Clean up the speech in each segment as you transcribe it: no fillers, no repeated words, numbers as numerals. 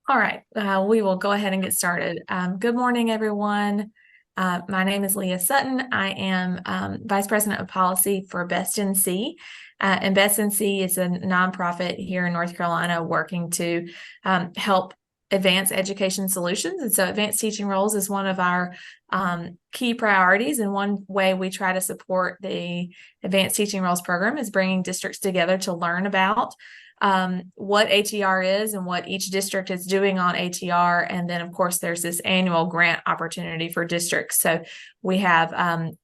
All right, we will go ahead and get started. Good morning, everyone. My name is Leah Sutton. I am Vice President of Policy for Best NC. And Best NC is a nonprofit here in North Carolina working to help advance education solutions. And so advanced teaching roles is one of our key priorities. And one way we try to support the advanced teaching roles program is bringing districts together to learn about what ATR is and what each district is doing on ATR. And then, of course, there's this annual grant opportunity for districts. So we have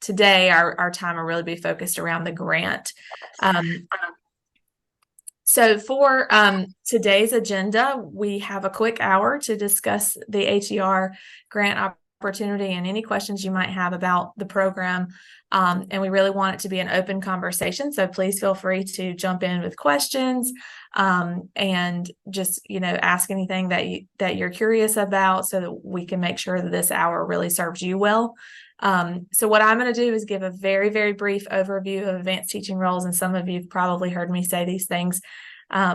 today, our time will really be focused around the grant. So for today's agenda, we have a quick hour to discuss the ATR grant opportunity and any questions you might have about the program. And we really want it to be an open conversation. So please feel free to jump in with questions and just, ask anything that you're curious about so that we can make sure that this hour really serves you well. So what I'm going to do is give a very, very brief overview of advanced teaching roles. And some of you have probably heard me say these things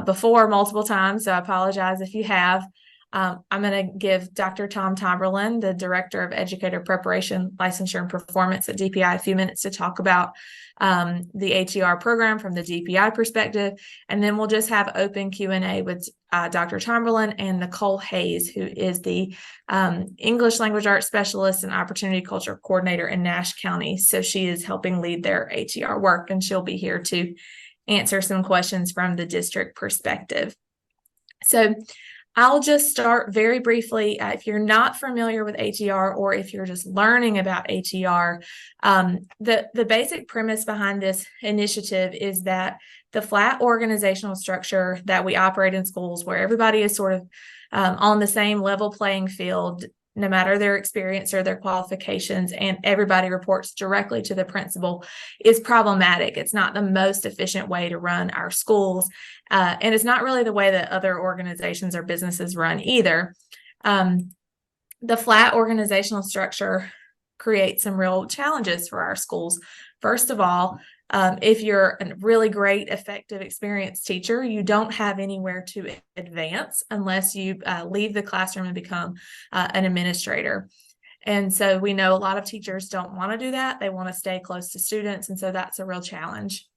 before multiple times. So I apologize if you have. I'm going to give Dr. Tom Tomberlin, the Director of Educator Preparation, Licensure, and Performance at DPI, a few minutes to talk about the ATR program from the DPI perspective. And then we'll just have open Q&A with Dr. Tomberlin and Nicole Hayes, who is the English Language Arts Specialist and Opportunity Culture Coordinator in Nash County. So she is helping lead their ATR work, and she'll be here to answer some questions from the district perspective. So I'll just start very briefly. If you're not familiar with ATR, or if you're just learning about ATR, the basic premise behind this initiative is that the flat organizational structure that we operate in schools, where everybody is sort of on the same level playing field, no matter their experience or their qualifications, and everybody reports directly to the principal, is problematic. It's not the most efficient way to run our schools. And it's not really the way that other organizations or businesses run either. The flat organizational structure creates some real challenges for our schools. First of all, if you're a really great, effective, experienced teacher, you don't have anywhere to advance unless you leave the classroom and become an administrator. And so we know a lot of teachers don't want to do that. They want to stay close to students. And so that's a real challenge.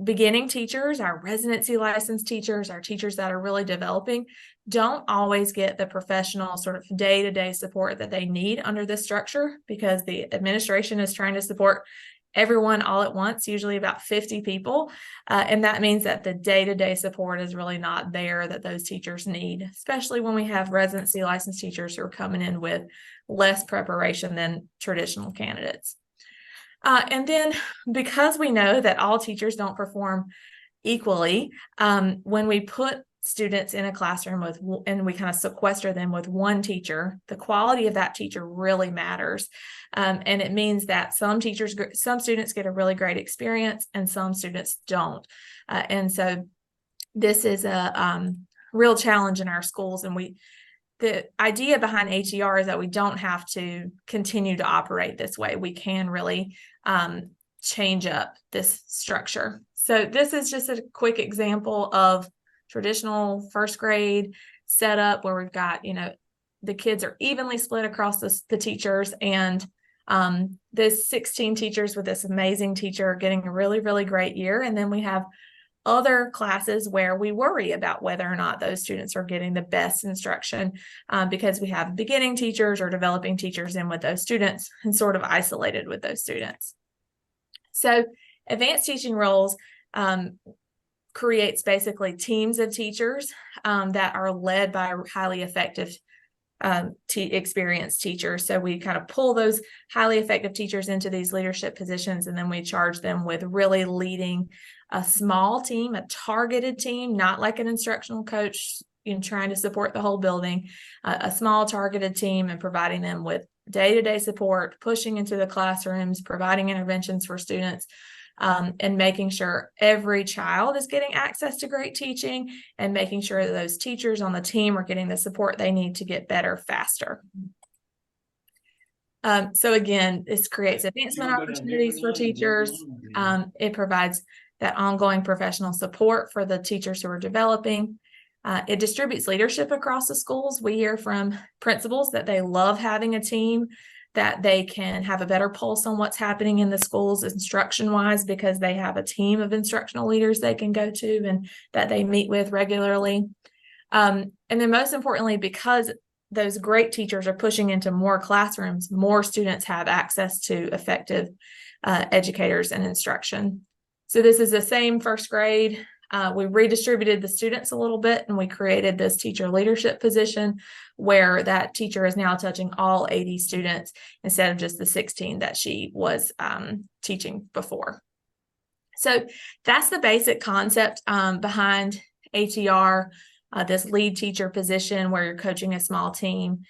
Beginning teachers, our residency licensed teachers, our teachers that are really developing, don't always get the professional sort of day-to-day support that they need under this structure, because the administration is trying to support everyone all at once, usually about 50 people. And that means that the day-to-day support is really not there that those teachers need, especially when we have residency licensed teachers who are coming in with less preparation than traditional candidates. And then, because we know that all teachers don't perform equally, when we put students in a classroom and we kind of sequester them with one teacher, the quality of that teacher really matters. And it means that some students get a really great experience and some students don't. And so this is a real challenge in our schools. And the idea behind ATR is that we don't have to continue to operate this way. We can really change up this structure. So this is just a quick example of traditional first grade setup, where we've got, the kids are evenly split across the teachers, and there's 16 teachers with this amazing teacher getting a really, really great year. And then we have other classes where we worry about whether or not those students are getting the best instruction, because we have beginning teachers or developing teachers in with those students and sort of isolated with those students. So advanced teaching roles creates basically teams of teachers that are led by highly effective experienced teachers. So we kind of pull those highly effective teachers into these leadership positions, and then we charge them with really leading a small team, a targeted team, not like an instructional coach trying to support the whole building, a small targeted team, and providing them with day-to-day support, pushing into the classrooms, providing interventions for students, and making sure every child is getting access to great teaching, and making sure that those teachers on the team are getting the support they need to get better faster. So again, this creates advancement opportunities for teachers. It provides that ongoing professional support for the teachers who are developing. It distributes leadership across the schools. We hear from principals that they love having a team, that they can have a better pulse on what's happening in the schools instruction-wise because they have a team of instructional leaders they can go to and that they meet with regularly. And then most importantly, because those great teachers are pushing into more classrooms, more students have access to effective educators and instruction. So this is the same first grade. We redistributed the students a little bit and we created this teacher leadership position where that teacher is now touching all 80 students instead of just the 16 that she was teaching before. So that's the basic concept behind ATR, this lead teacher position where you're coaching a small team.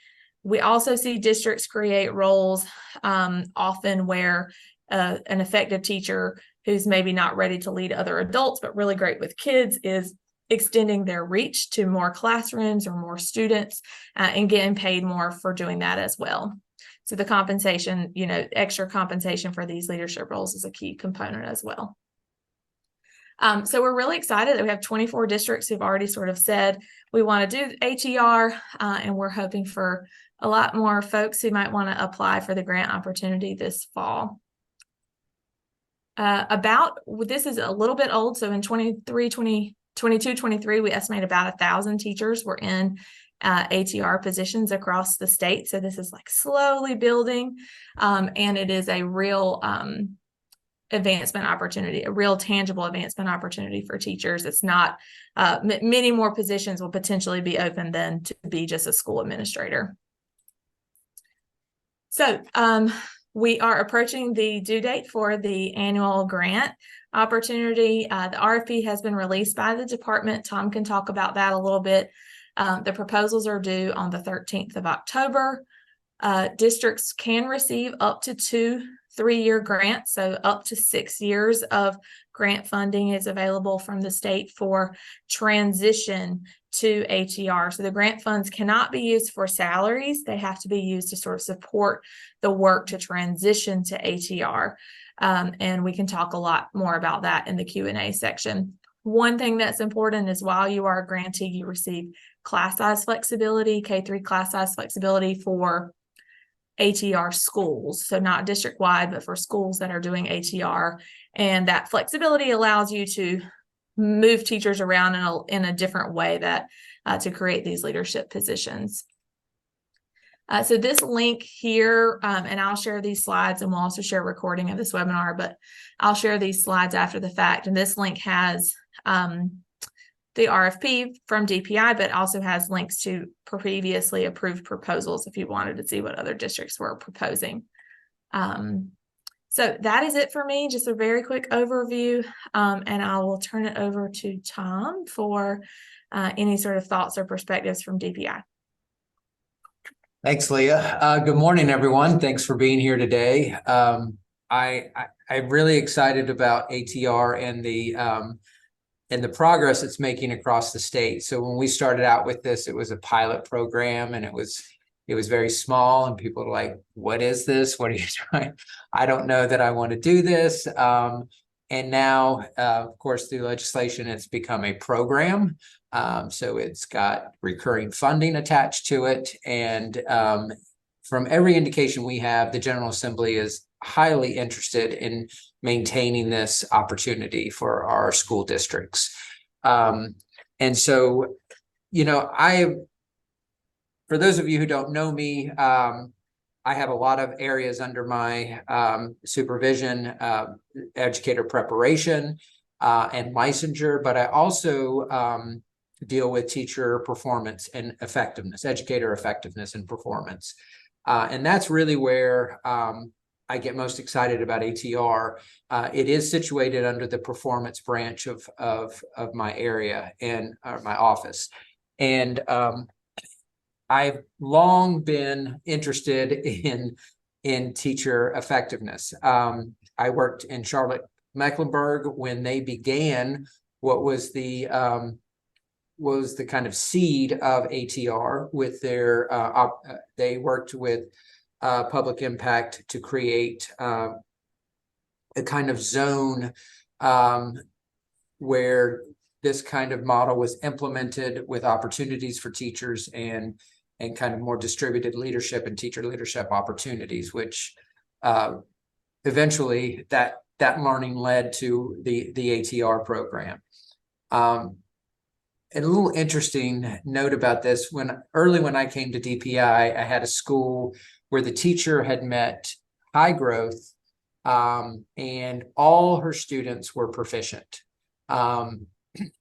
We also see districts create roles often where an effective teacher who's maybe not ready to lead other adults, but really great with kids is extending their reach to more classrooms or more students and getting paid more for doing that as well. So the compensation, extra compensation for these leadership roles is a key component as well. So we're really excited that we have 24 districts who've already sort of said we want to do ATR, and we're hoping for a lot more folks who might want to apply for the grant opportunity this fall. This is a little bit old, so in 22-23, we estimate about 1,000 teachers were in ATR positions across the state. So this is like slowly building, and it is a real advancement opportunity, a real tangible advancement opportunity for teachers. It's not, many more positions will potentially be open than to be just a school administrator. So we are approaching the due date for the annual grant opportunity. The RFP has been released by the department. Tom can talk about that a little bit. The proposals are due on the 13th of October. Districts can receive up to 2 3-year grants, so up to 6 years of grant funding is available from the state for transition to ATR. So the grant funds cannot be used for salaries. They have to be used to sort of support the work to transition to ATR. And we can talk a lot more about that in the Q&A section. One thing that's important is while you are a grantee, you receive class size flexibility, K-3 class size flexibility for ATR schools, so not district-wide, but for schools that are doing ATR. And that flexibility allows you to move teachers around in a different way that to create these leadership positions. So this link here, and I'll share these slides, and we'll also share a recording of this webinar, but I'll share these slides after the fact. And this link has the RFP from DPI, but also has links to previously approved proposals if you wanted to see what other districts were proposing. So that is it for me, just a very quick overview, and I will turn it over to Tom for any sort of thoughts or perspectives from DPI. Thanks, Leah. Good morning, everyone. Thanks for being here today. I'm really excited about ATR and the progress it's making across the state. So when we started out with this, it was a pilot program, and it was very small, and people were like, what is this? What are you trying? I don't know that I want to do this. And now, of course, through legislation, it's become a program. So it's got recurring funding attached to it. And from every indication we have, the General Assembly is highly interested in maintaining this opportunity for our school districts. And so, for those of you who don't know me, I have a lot of areas under my supervision, educator preparation and licensure, but I also deal with teacher performance and effectiveness, educator effectiveness and performance. And that's really where I get most excited about ATR. It is situated under the performance branch of my area and my office. And I've long been interested in teacher effectiveness. I worked in Charlotte, Mecklenburg when they began what was the kind of seed of ATR with their, they worked with public impact to create a kind of zone where this kind of model was implemented with opportunities for teachers and kind of more distributed leadership and teacher leadership opportunities, which eventually that learning led to the ATR program. And a little interesting note about this, when I came to DPI, I had a school where the teacher had met high growth, and all her students were proficient.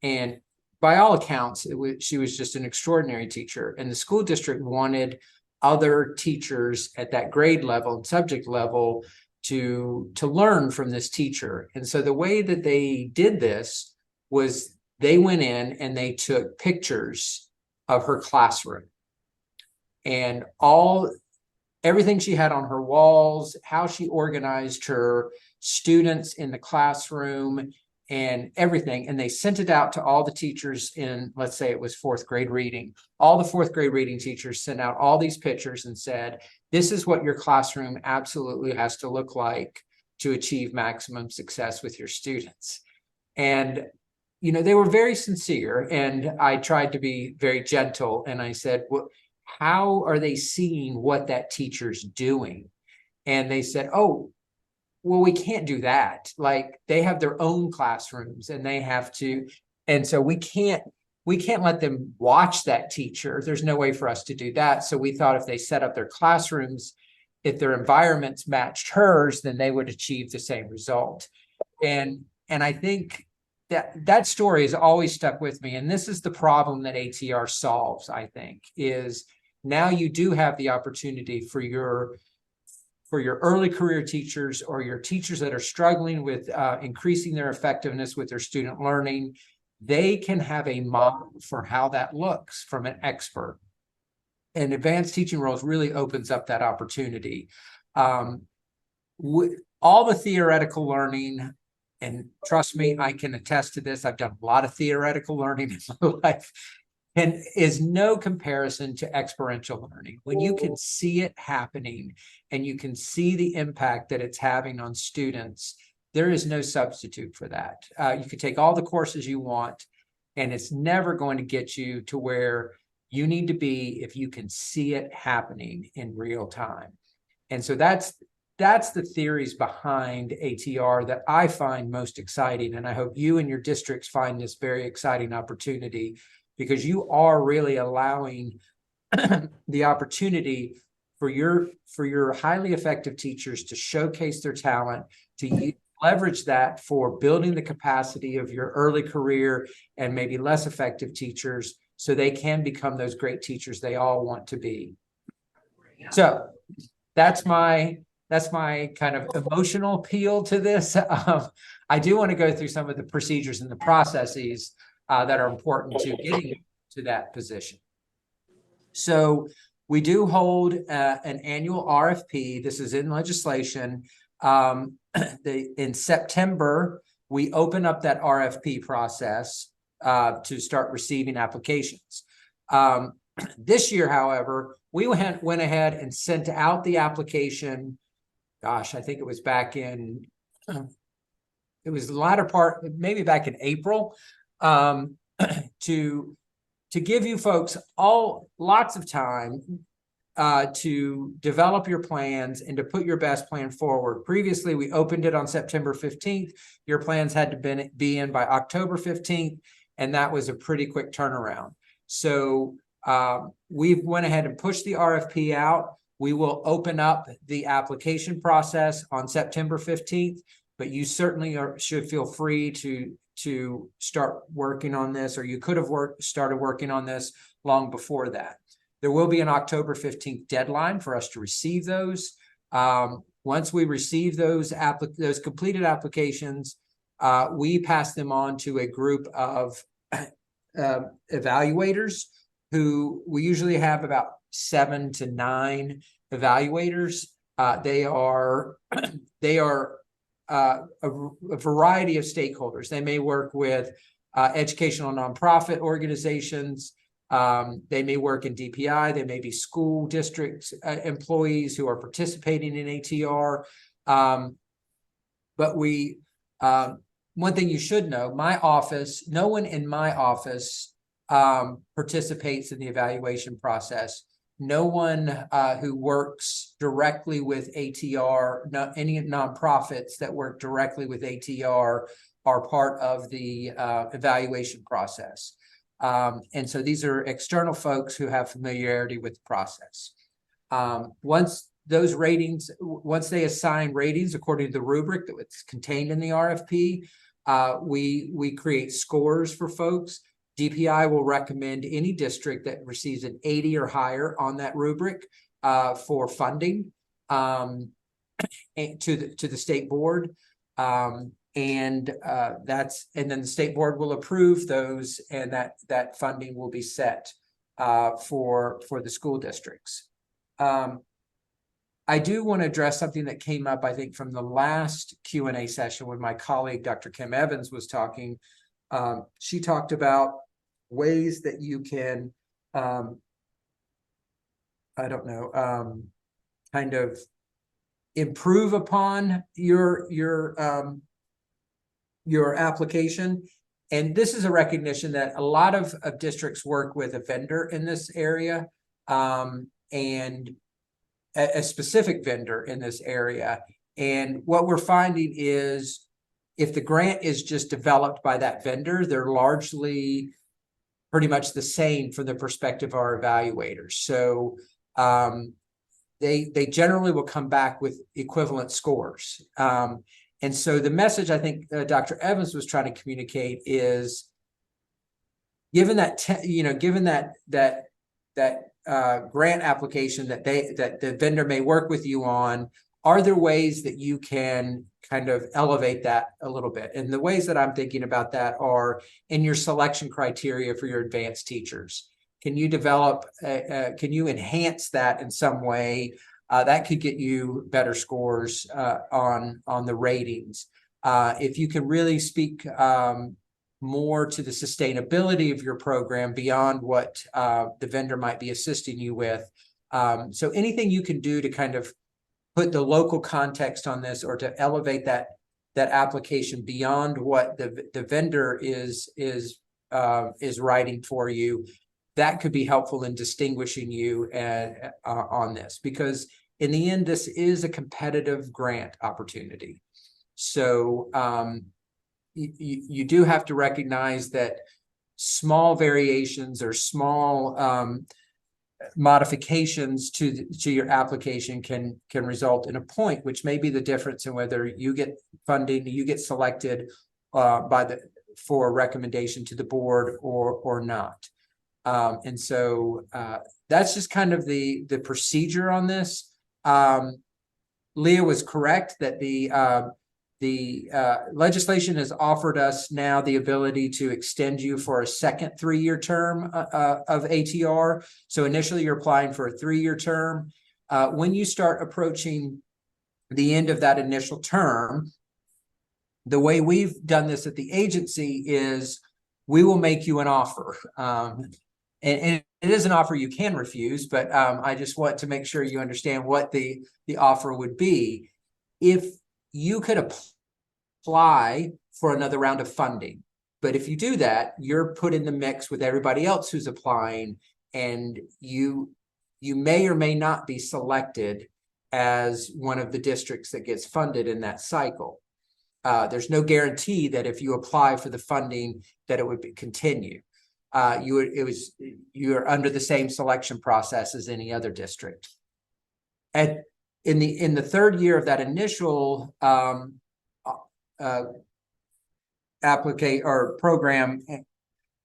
And by all accounts, she was just an extraordinary teacher. And the school district wanted other teachers at that grade level and subject level to learn from this teacher. And so the way that they did this was they went in and they took pictures of her classroom and everything she had on her walls, how she organized her students in the classroom and everything. And they sent it out to all the teachers in, let's say it was fourth grade reading. All the fourth grade reading teachers sent out all these pictures and said, this is what your classroom absolutely has to look like to achieve maximum success with your students. And they were very sincere, and I tried to be very gentle. And I said, well, how are they seeing what that teacher's doing? And they said, oh, well, we can't do that. Like, they have their own classrooms and they have to, and so we can't let them watch that teacher. There's no way for us to do that. So we thought if they set up their classrooms, if their environments matched hers, then they would achieve the same result. And I think that story has always stuck with me. And this is the problem that ATR solves, I think, is now you do have the opportunity for your early career teachers or your teachers that are struggling with increasing their effectiveness with their student learning. They can have a model for how that looks from an expert. And advanced teaching roles really opens up that opportunity. All the theoretical learning, and trust me, I can attest to this. I've done a lot of theoretical learning in my life, and is no comparison to experiential learning. When you can see it happening and you can see the impact that it's having on students, there is no substitute for that. You could take all the courses you want, and it's never going to get you to where you need to be if you can see it happening in real time. And so that's the theories behind ATR that I find most exciting. And I hope you and your districts find this very exciting opportunity, because you are really allowing the opportunity for your highly effective teachers to showcase their talent, to leverage that for building the capacity of your early career and maybe less effective teachers, so they can become those great teachers they all want to be. So that's my kind of emotional appeal to this. I do want to go through some of the procedures and the processes that are important to getting to that position. So we do hold an annual RFP. This is in legislation. In September, we open up that RFP process to start receiving applications. This year, however, we went ahead and sent out the application. Gosh, I think it was back in, it was the latter part, maybe back in April, to give you folks lots of time to develop your plans and to put your best plan forward. Previously, we opened it on September 15th. Your plans had to be in by October 15th, and that was a pretty quick turnaround. So we went ahead and pushed the RFP out. We will open up the application process on September 15th, but you certainly should feel free to start working on this, or you could have started working on this long before that. There will be an October 15th deadline for us to receive those. Once we receive those completed applications, we pass them on to a group of evaluators, who we usually have about 7 to 9 evaluators. They are a variety of stakeholders. They may work with educational nonprofit organizations. They may work in DPI. They may be school district employees who are participating in ATR. But one thing you should know, no one in my office participates in the evaluation process. No one who works directly with ATR, any nonprofits that work directly with ATR are part of the evaluation process. And so these are external folks who have familiarity with the process. Once they assign ratings according to the rubric that's contained in the RFP, we create scores for folks. DPI will recommend any district that receives an 80 or higher on that rubric for funding to the state board. And then the state board will approve those, and that funding will be set for the school districts. I do want to address something that came up, I think, from the last Q&A session when my colleague, Dr. Kim Evans, was talking. She talked about ways that you can, kind of improve upon your application. And this is a recognition that a lot of districts work with a vendor in this area, and a specific vendor in this area. And what we're finding is if the grant is just developed by that vendor, they're largely pretty much the same from the perspective of our evaluators. So they generally will come back with equivalent scores. And so the message I think Dr. Evans was trying to communicate is, given that grant application that the vendor may work with you on, are there ways that you can kind of elevate that a little bit? And the ways that I'm thinking about that are in your selection criteria for your advanced teachers. Can you develop, can you enhance that in some way? That could get you better scores on the ratings. If you can really speak more to the sustainability of your program beyond what the vendor might be assisting you with. So anything you can do to kind of put the local context on this, or to elevate that application beyond what the vendor is writing for you, that could be helpful in distinguishing you on this, because in the end, this is a competitive grant opportunity. So you do have to recognize that small variations or small modifications to your application can result in a point, which may be the difference in whether you get funding, you get selected for a recommendation to the board or not. And so that's just kind of the procedure on this. Leah was correct that the legislation has offered us now the ability to extend you for a second 3-year term of ATR. So initially you're applying for a 3-year term. When you start approaching the end of that initial term, the way we've done this at the agency is we will make you an offer. And it is an offer you can refuse, but I just want to make sure you understand what the offer would be. If you could apply for another round of funding, but if you do that, you're put in the mix with everybody else who's applying, and you may or may not be selected as one of the districts that gets funded in that cycle. There's no guarantee that if you apply for the funding that it would continue. You're under the same selection process as any other district. And in the 3rd year of that initial applicate or program,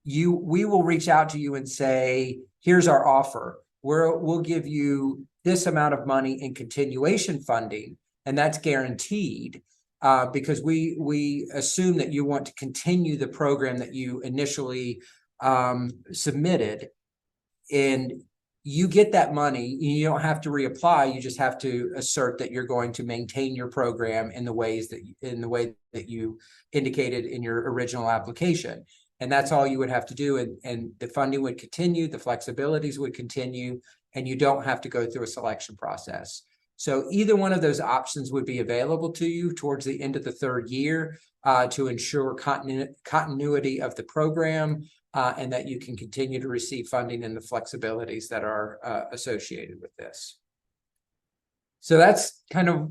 we will reach out to you and say, here's our offer. We'll give you this amount of money in continuation funding, and that's guaranteed because we assume that you want to continue the program that you initially submitted, and you get that money. You don't have to reapply. You just have to assert that you're going to maintain your program in the way that you indicated in your original application. And that's all you would have to do. And the funding would continue, the flexibilities would continue, and you don't have to go through a selection process. So either one of those options would be available to you towards the end of the third year to ensure continuity of the program and that you can continue to receive funding and the flexibilities that are associated with this. So that's kind of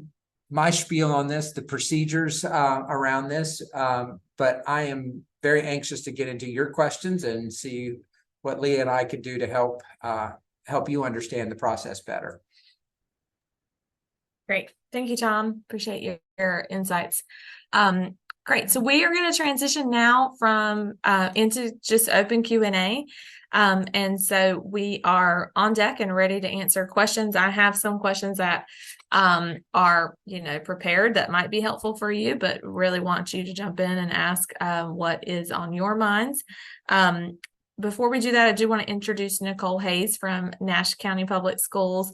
my spiel on this, the procedures around this. But I am very anxious to get into your questions and see what Leah and I could do to help you understand the process better. Great. Thank you, Tom. Appreciate your insights. Great. So we are going to transition now from into just open Q&A. And so we are on deck and ready to answer questions. I have some questions that are, prepared that might be helpful for you, but really want you to jump in and ask what is on your minds. Before we do that, I do want to introduce Nicole Hayes from Nash County Public Schools.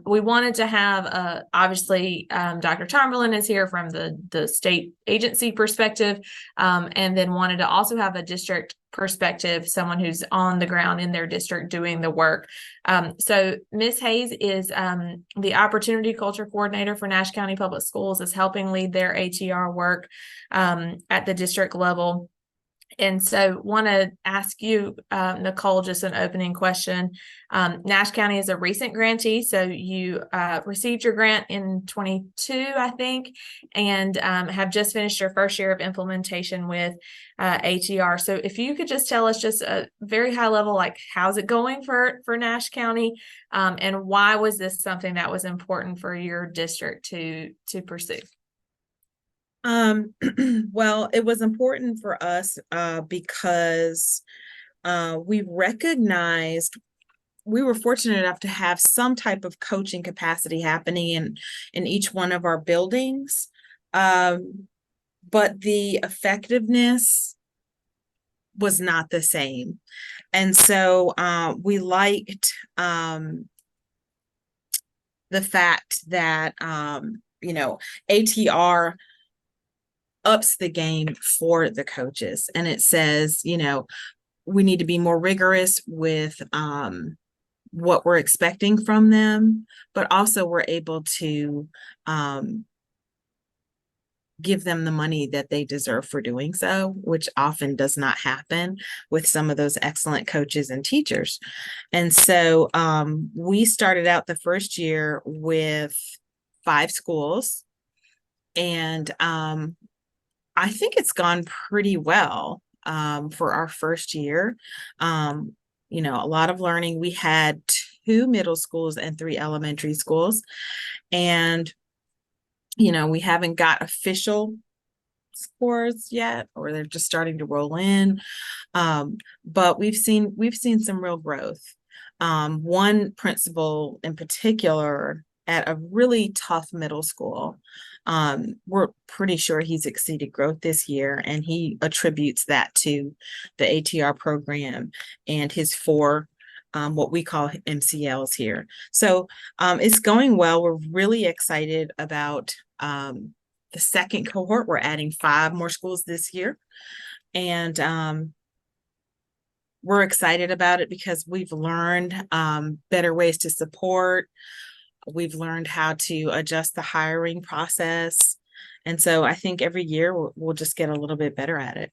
We wanted to have, obviously, Dr. Chamberlain is here from the state agency perspective, and then wanted to also have a district perspective, someone who's on the ground in their district doing the work. So Ms. Hayes is the Opportunity Culture Coordinator for Nash County Public Schools, is helping lead their ATR work at the district level. And so want to ask you, Nicole, just an opening question. Nash County is a recent grantee, so you received your grant in 22, I think, and have just finished your first year of implementation with ATR. So if you could just tell us just a very high level, like how's it going for Nash County, and why was this something that was important for your district to pursue? Well, it was important for us because we recognized we were fortunate enough to have some type of coaching capacity happening in each one of our buildings. But the effectiveness was not the same. And so we liked the fact that, ATR ups the game for the coaches, and it says, we need to be more rigorous with what we're expecting from them, but also we're able to give them the money that they deserve for doing so, which often does not happen with some of those excellent coaches and teachers. And so we started out the first year with 5 schools, and I think it's gone pretty well for our first year. A lot of learning. We had 2 middle schools and 3 elementary schools. And, we haven't got official scores yet, or they're just starting to roll in. But we've seen some real growth. One principal in particular at a really tough middle school, we're pretty sure he's exceeded growth this year, and he attributes that to the ATR program and his 4 what we call MCLs here. So it's going well. We're really excited about the second cohort. We're adding 5 more schools this year, and we're excited about it because we've learned better ways to support. We've learned how to adjust the hiring process. And so I think every year we'll just get a little bit better at it.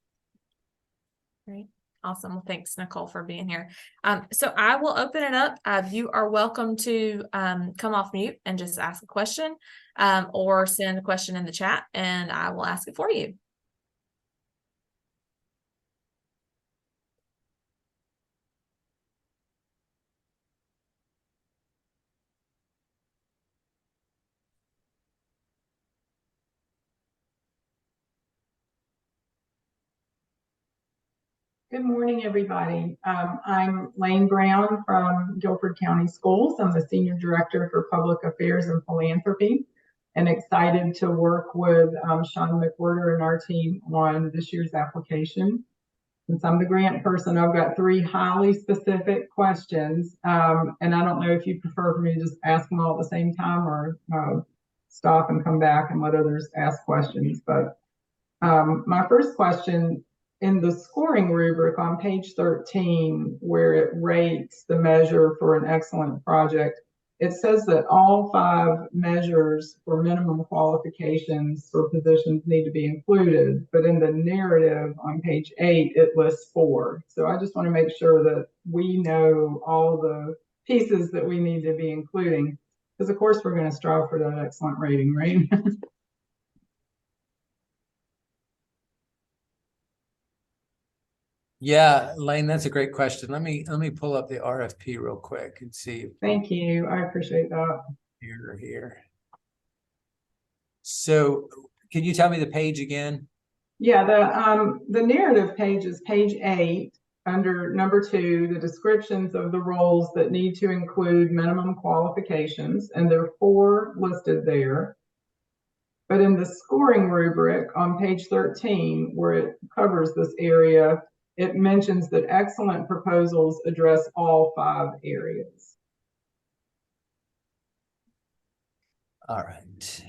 Great. Awesome. Well, thanks, Nicole, for being here. So I will open it up. You are welcome to come off mute and just ask a question or send a question in the chat, and I will ask it for you. Good morning, everybody. I'm Lane Brown from Guilford County Schools. I'm the Senior Director for Public Affairs and Philanthropy, and excited to work with Sean McWhirter and our team on this year's application. Since I'm the grant person, I've got 3 highly specific questions, and I don't know if you prefer for me to just ask them all at the same time or stop and come back and let others ask questions. But my first question, in the scoring rubric on page 13, where it rates the measure for an excellent project, it says that all 5 measures for minimum qualifications for positions need to be included, but in the narrative on page 8, it lists 4. So I just want to make sure that we know all the pieces that we need to be including, because of course we're going to strive for that excellent rating, right? Yeah, Lane, that's a great question. Let me pull up the RFP real quick and see Thank you. I appreciate that. here. So can you tell me the page again? Yeah, the narrative page is page 8 under number 2, the descriptions of the roles that need to include minimum qualifications, and there are 4 listed there. But in the scoring rubric on page 13, where it covers this area, it mentions that excellent proposals address all 5 areas. All right.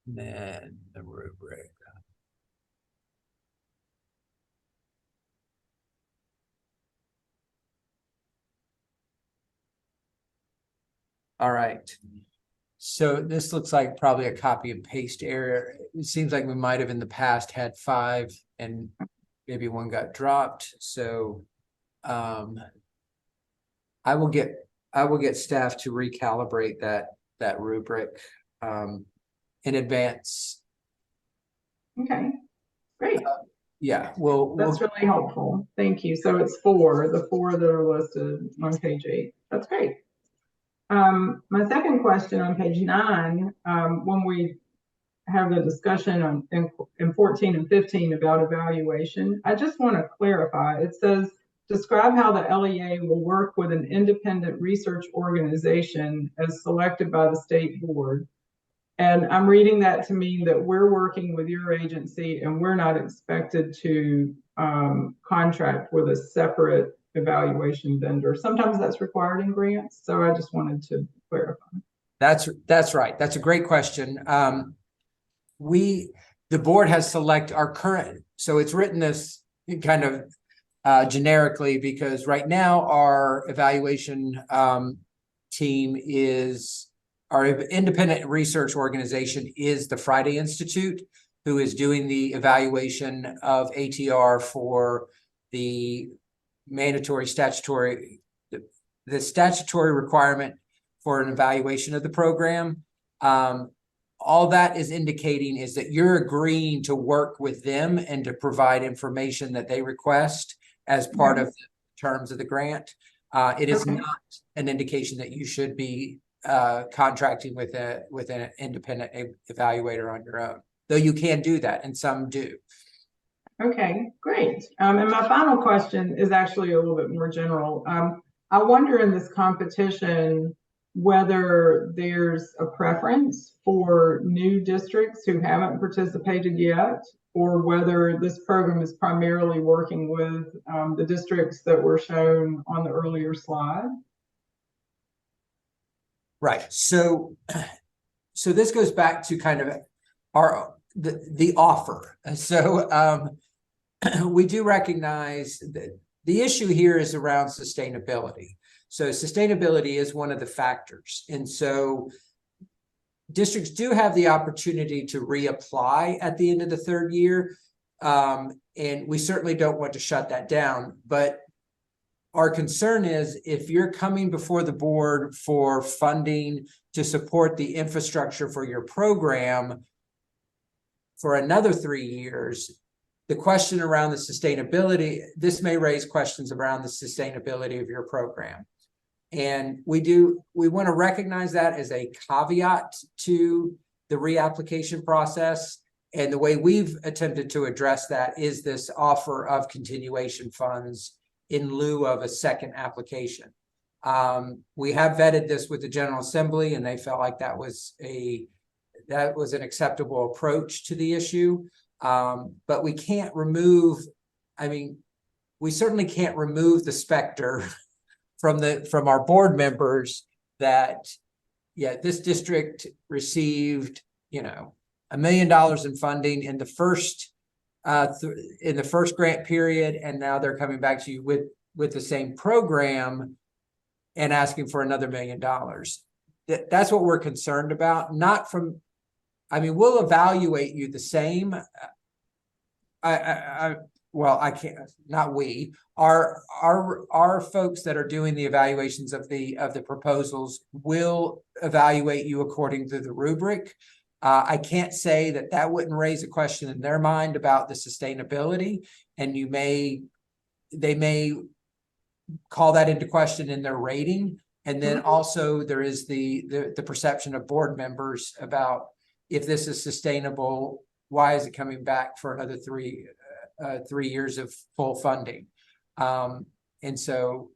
And then the rubric. All right. So this looks like probably a copy and paste error. It seems like we might have in the past had 5 and maybe 1 got dropped. So I will get staff to recalibrate that rubric in advance. Okay, great. Yeah, That's really helpful. Thank you. So it's 4, the 4 that are listed on page 8. That's great. My second question on page 9, when we have the discussion in 14 and 15 about evaluation, I just want to clarify. It says, describe how the LEA will work with an independent research organization as selected by the state board. And I'm reading that to mean that we're working with your agency and we're not expected to contract with a separate evaluation vendor. Sometimes that's required in grants. So I just wanted to clarify. That's right. That's a great question. The board has select our current, so it's written this kind of generically because right now our evaluation team is our independent research organization is the Friday Institute, who is doing the evaluation of ATR for the mandatory statutory, the statutory requirement for an evaluation of the program. All that is indicating is that you're agreeing to work with them and to provide information that they request as part of the terms of the grant. It is not an indication that you should be contracting with an independent evaluator on your own, though you can do that, and some do. Okay, great. And my final question is actually a little bit more general. I wonder in this competition whether there's a preference for new districts who haven't participated yet, or whether this program is primarily working with the districts that were shown on the earlier slide. Right. So this goes back to kind of the offer. So we do recognize that the issue here is around sustainability. So sustainability is one of the factors. And so districts do have the opportunity to reapply at the end of the 3rd year. And we certainly don't want to shut that down. But our concern is if you're coming before the board for funding to support the infrastructure for your program for another 3 years, the question around the sustainability, this may raise questions around the sustainability of your program. And we want to recognize that as a caveat to the reapplication process. And the way we've attempted to address that is this offer of continuation funds in lieu of a second application. We have vetted this with the General Assembly, and they felt like that was an acceptable approach to the issue. But we can't remove, we certainly can't remove the specter from our board members that this district received, $1 million in funding in the first grant period, and now they're coming back to you with the same program and asking for another $1 million. That's what we're concerned about. Not from, we'll evaluate you the same. I can't, not we, our folks that are doing the evaluations of the proposals will evaluate you according to the rubric. I can't say that wouldn't raise a question in their mind about the sustainability, and they may call that into question in their rating. And then also there is the perception of board members about, if this is sustainable, why is it coming back for another 3 years of full funding? And so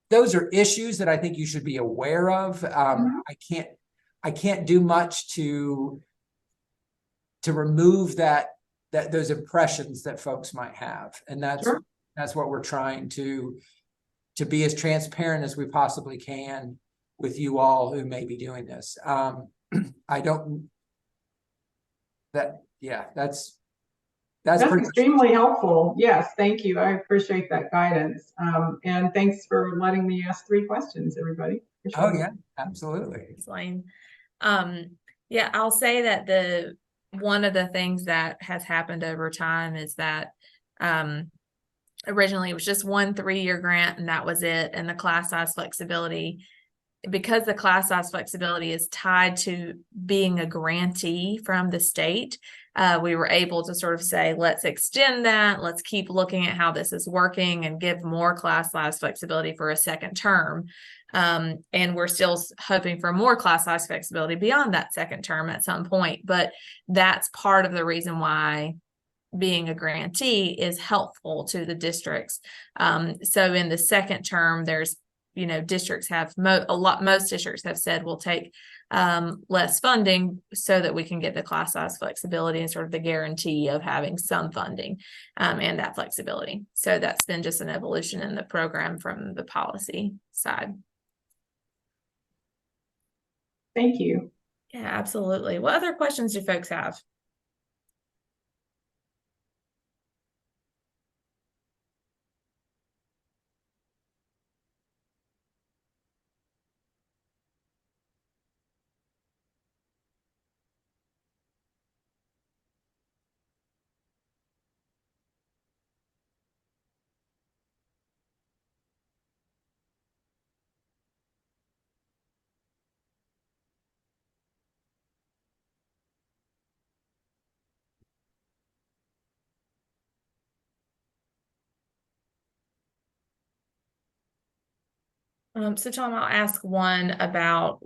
those are issues that I think you should be aware of. I can't do much to remove those impressions that folks might have. And that's what we're trying to be as transparent as we possibly can with you all who may be doing this. That's extremely helpful. Yes, thank you. I appreciate that guidance. And thanks for letting me ask 3 questions, everybody. Oh yeah, absolutely. Explain. I'll say that one of the things that has happened over time is that originally it was just 1 3-year grant and that was it. And the class size flexibility, because the class size flexibility is tied to being a grantee from the state, we were able to sort of say, let's extend that. Let's keep looking at how this is working and give more class size flexibility for a second term. And we're still hoping for more class size flexibility beyond that second term at some point. But that's part of the reason why being a grantee is helpful to the districts. So in the second term, there's, districts have most districts have said we'll take less funding so that we can get the class size flexibility and sort of the guarantee of having some funding and that flexibility. So that's been just an evolution in the program from the policy side. Thank you. Yeah, absolutely. What other questions do folks have? So Tom, I'll ask one about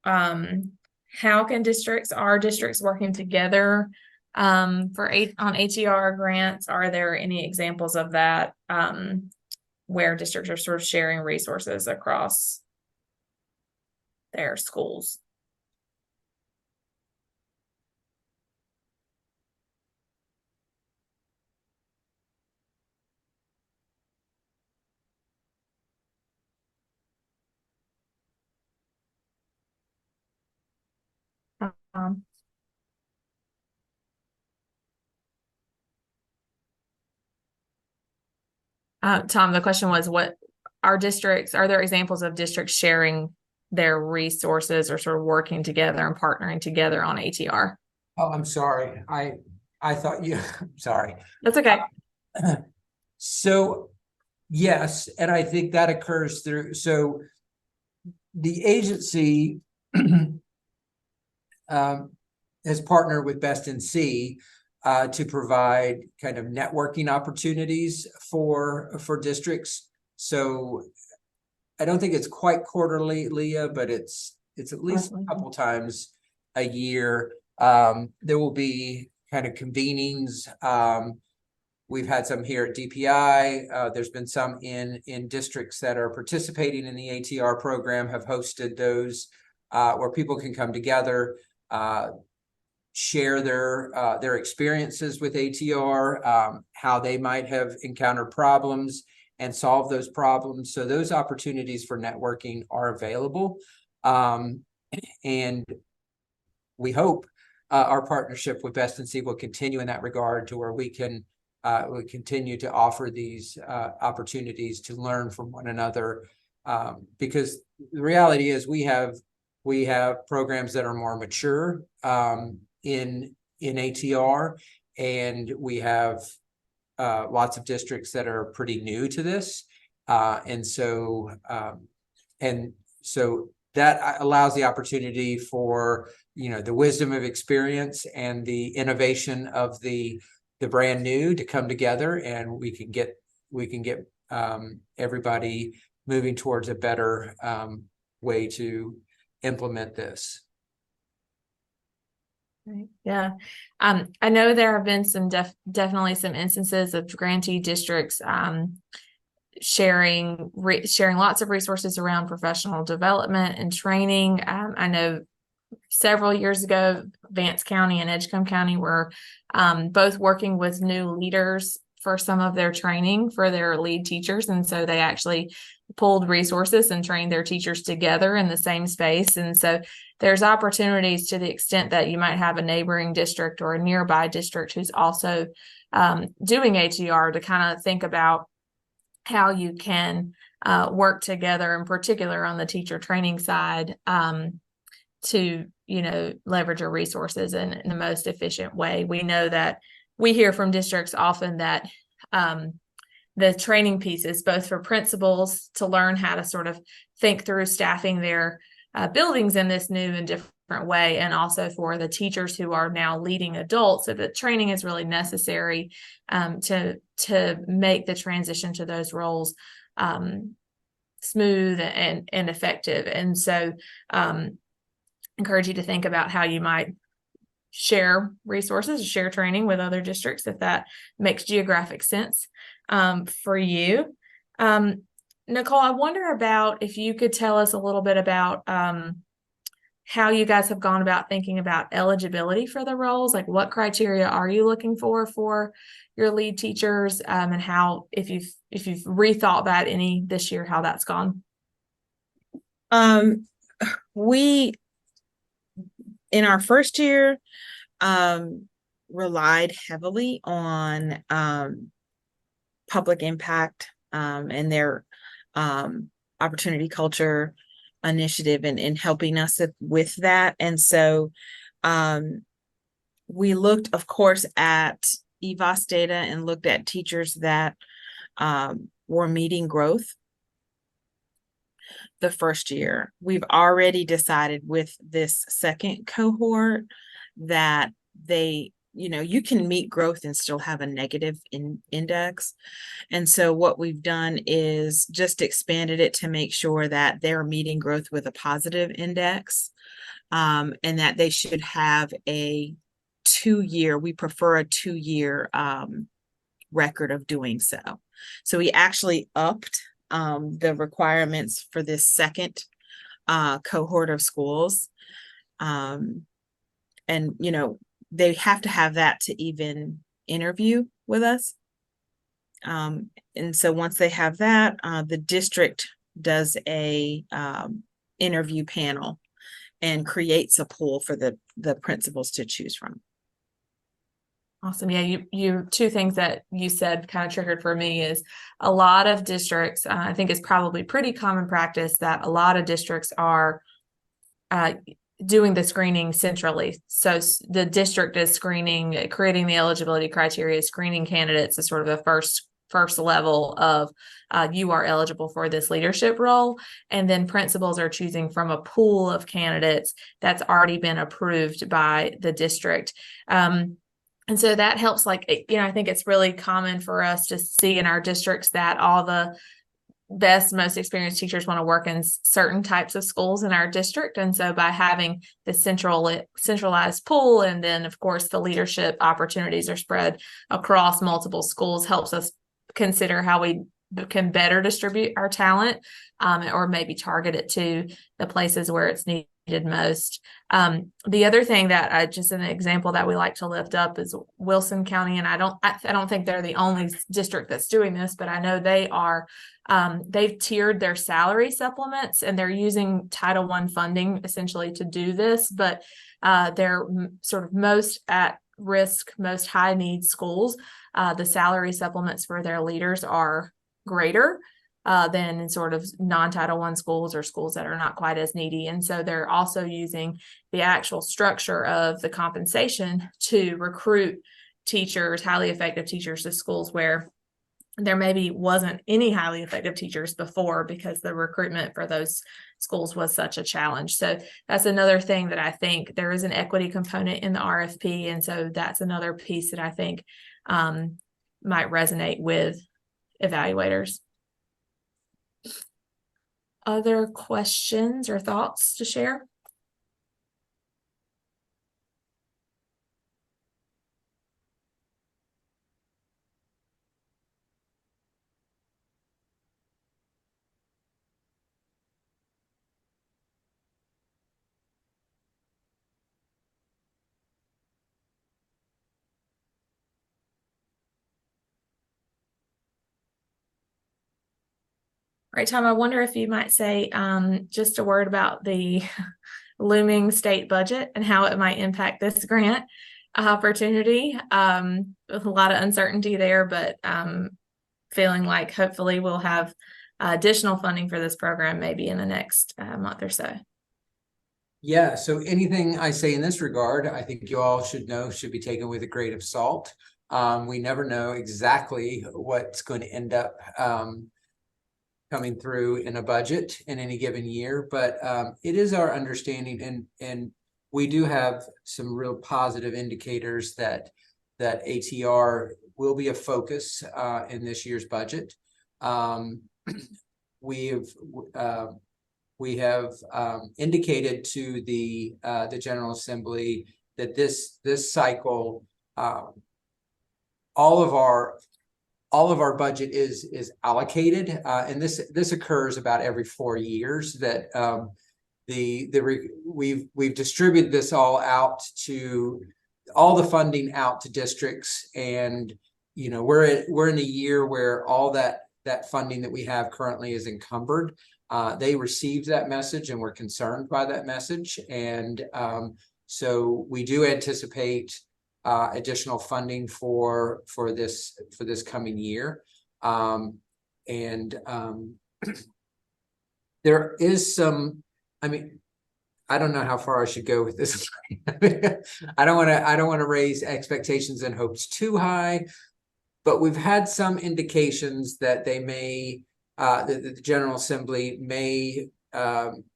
how can are districts working together on HER grants? Are there any examples of that where districts are sort of sharing resources across their schools? Tom, the question was, are there examples of districts sharing their resources or sort of working together and partnering together on ATR? Oh, I'm sorry. I thought you, sorry. That's okay. So yes, and I think that occurs so the agency has partnered with Best in C to provide kind of networking opportunities for districts. So I don't think it's quite quarterly, Leah, but it's at least a couple times a year. There will be kind of convenings. We've had some here at DPI. There's been some in districts that are participating in the ATR program, have hosted those where people can come together, share their experiences with ATR, how they might have encountered problems and solve those problems. So those opportunities for networking are available. And we hope our partnership with Best in Seed will continue in that regard, to where we continue to offer these opportunities to learn from one another. Because the reality is we have programs that are more mature in ATR, and we have lots of districts that are pretty new to this. And so that allows the opportunity for, the wisdom of experience and the innovation of the brand new to come together, and we can get everybody moving towards a better way to implement this. Right. Yeah. I know there have been some definitely some instances of grantee districts sharing lots of resources around professional development and training. I know several years ago, Vance County and Edgecombe County were both working with new leaders for some of their training for their lead teachers. And so they actually pulled resources and trained their teachers together in the same space. And so there's opportunities, to the extent that you might have a neighboring district or a nearby district who's also doing ATR, to kind of think about how you can work together, in particular on the teacher training side, to, leverage your resources in the most efficient way. We know that we hear from districts often that the training pieces, both for principals to learn how to sort of think through staffing their buildings in this new and different way, and also for the teachers who are now leading adults, so that training is really necessary to make the transition to those roles smooth and effective. And so encourage you to think about how you might share resources, share training with other districts, if that makes geographic sense for you. Nicole, I wonder if you could tell us a little bit about how you guys have gone about thinking about eligibility for the roles. Like, what criteria are you looking for your lead teachers, and how, if you've rethought that any this year, how that's gone? We, in our first year, relied heavily on public impact and their opportunity culture initiative in helping us with that. And so we looked, of course, at EVOS data and looked at teachers that were meeting growth the first year. We've already decided with this second cohort that you can meet growth and still have a negative index. And so what we've done is just expanded it to make sure that they're meeting growth with a positive index, and that they should have a 2-year, we prefer a 2-year record of doing so. So we actually upped the requirements for this second cohort of schools. And, they have to have that to even interview with us. And so once they have that, the district does a interview panel and creates a pool for the principals to choose from. Awesome. Yeah, you two things that you said kind of triggered for me is a lot of districts, I think it's probably pretty common practice that a lot of districts are doing the screening centrally. So the district is screening, creating the eligibility criteria, screening candidates as sort of the first level of you are eligible for this leadership role. And then principals are choosing from a pool of candidates that's already been approved by the district. And so that helps, I think it's really common for us to see in our districts that all the best, most experienced teachers want to work in certain types of schools in our district. And so by having the centralized pool, and then of course the leadership opportunities are spread across multiple schools, helps us consider how we can better distribute our talent, or maybe target it to the places where it's needed most. The other thing that just an example that we like to lift up is Wilson County, and I don't think they're the only district that's doing this, but I know they are. They've tiered their salary supplements, and they're using Title I funding essentially to do this, but they're sort of most at risk, most high need schools. The salary supplements for their leaders are greater than in sort of non-Title I schools or schools that are not quite as needy. And so they're also using the actual structure of the compensation to recruit teachers, highly effective teachers, to schools where there maybe wasn't any highly effective teachers before because the recruitment for those schools was such a challenge. So that's another thing that I think there is an equity component in the RFP. And so that's another piece that I think might resonate with evaluators. Other questions or thoughts to share? Right, Tom, I wonder if you might say just a word about the looming state budget and how it might impact this grant opportunity. With a lot of uncertainty there, but feeling like hopefully we'll have additional funding for this program maybe in the next month or so. Yeah, so anything I say in this regard, I think you all should know should be taken with a grain of salt. We never know exactly what's going to end up coming through in a budget in any given year, but it is our understanding, and we do have some real positive indicators that ATR will be a focus in this year's budget. We have indicated to the General Assembly that this cycle, all of our budget is allocated, and this occurs about every 4 years. That we've distributed this all out to all the funding out to districts, and we're in a year where all that funding that we have currently is encumbered. They received that message and were concerned by that message, and so we do anticipate additional funding for this coming year, and there is some. I mean, I don't know how far I should go with this. I don't want to raise expectations and hopes too high, but we've had some indications that they may. The General Assembly may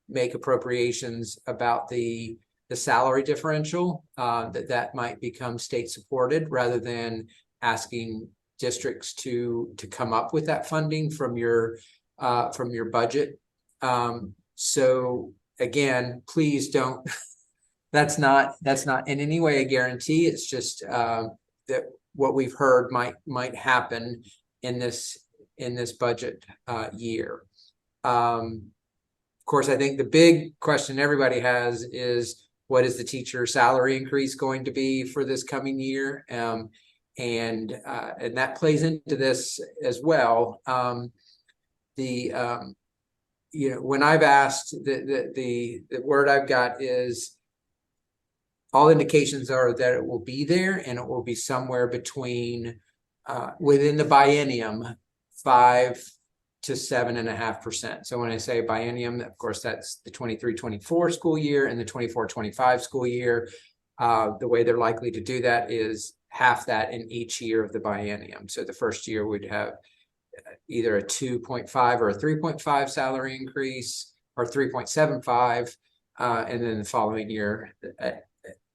make appropriations about the salary differential, that might become state supported rather than asking districts to come up with that funding from your budget. So again, please don't. That's not in any way a guarantee. It's just that what we've heard might happen in this budget year. Of course, I think the big question everybody has is, what is the teacher salary increase going to be for this coming year? And that plays into this as well. When I've asked, the word I've got is all indications are that it will be there, and it will be somewhere between within the biennium 5 to 7.5%. So when I say biennium, of course, that's the 23-24 school year and the 24-25 school year. The way they're likely to do that is half that in each year of the biennium. So the first year would have either a 2.5 or a 3.5 salary increase, or 3.75, and then the following year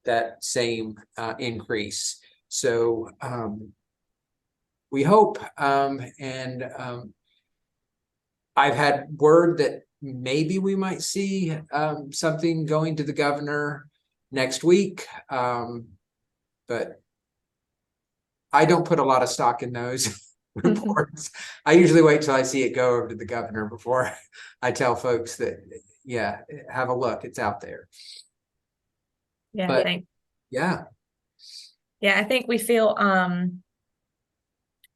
that same increase. So we hope, and I've had word that maybe we might see something going to the governor next week, but I don't put a lot of stock in those reports. I usually wait till I see it go over to the governor before I tell folks that yeah, have a look. It's out there. Yeah, But yeah, yeah, I think we feel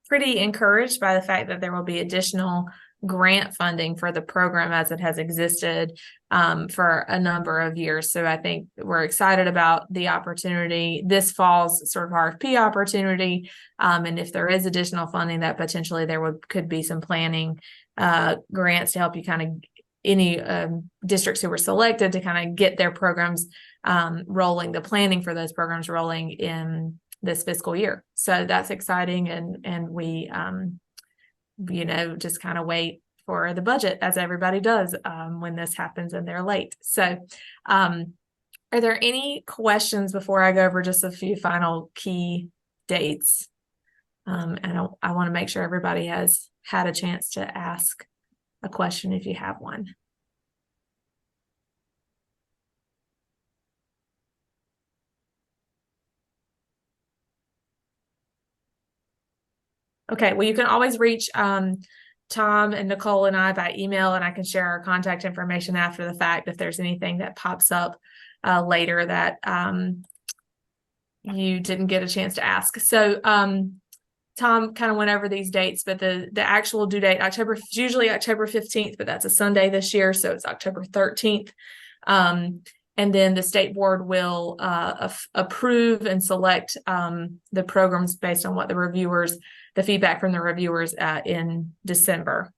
pretty encouraged by the fact that there will be additional grant funding for the program as it has existed for a number of years. So I think we're excited about the opportunity, this fall's sort of RFP opportunity. And if there is additional funding, that potentially there could be some planning grants to help you kind of any districts who were selected to kind of get their programs rolling, the planning for those programs rolling in this fiscal year. So that's exciting. And we, just kind of wait for the budget, as everybody does when this happens and they're late. So are there any questions before I go over just a few final key dates? And I want to make sure everybody has had a chance to ask a question if you have one. Okay, well, you can always reach Tom and Nicole and I by email, and I can share our contact information after the fact if there's anything that pops up later that you didn't get a chance to ask. So Tom kind of went over these dates, but the actual due date, usually October 15th, but that's a Sunday this year, so it's October 13th. And then the state board will approve and select the programs based on what the feedback from the reviewers in December.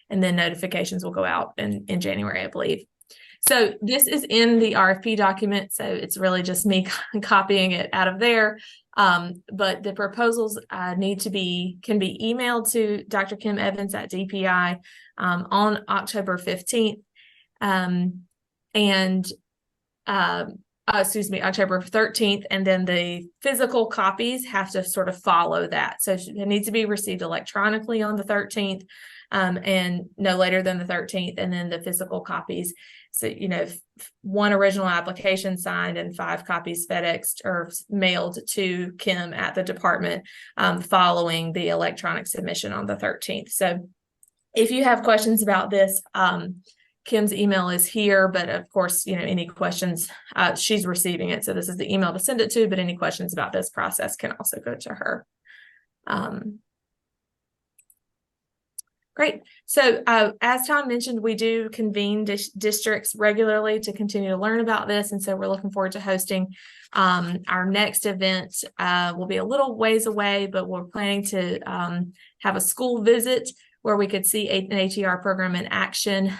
And then notifications will go out in January, I believe. So this is in the RFP document, so it's really just me copying it out of there. But the proposals can be emailed to Dr. Kim Evans at DPI on October 15th. October 13th, and then the physical copies have to sort of follow that. So it needs to be received electronically on the 13th, and no later than the 13th, and then the physical copies. So, one original application signed and 5 copies FedExed or mailed to Kim at the department following the electronic submission on the 13th. So if you have questions about this, Kim's email is here, but of course, any questions, she's receiving it. So this is the email to send it to, but any questions about this process can also go to her. Great. So as Tom mentioned, we do convene districts regularly to continue to learn about this. And so we're looking forward to hosting our next event. Will be a little ways away, but we're planning to have a school visit where we could see an ATR program in action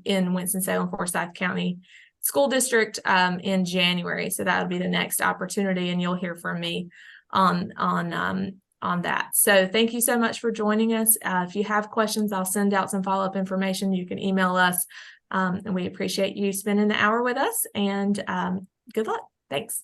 in Winston-Salem, Forsyth County School District in January. So that would be the next opportunity, and you'll hear from me on that. So thank you so much for joining us. If you have questions, I'll send out some follow-up information. You can email us, and we appreciate you spending the hour with us, and good luck. Thanks.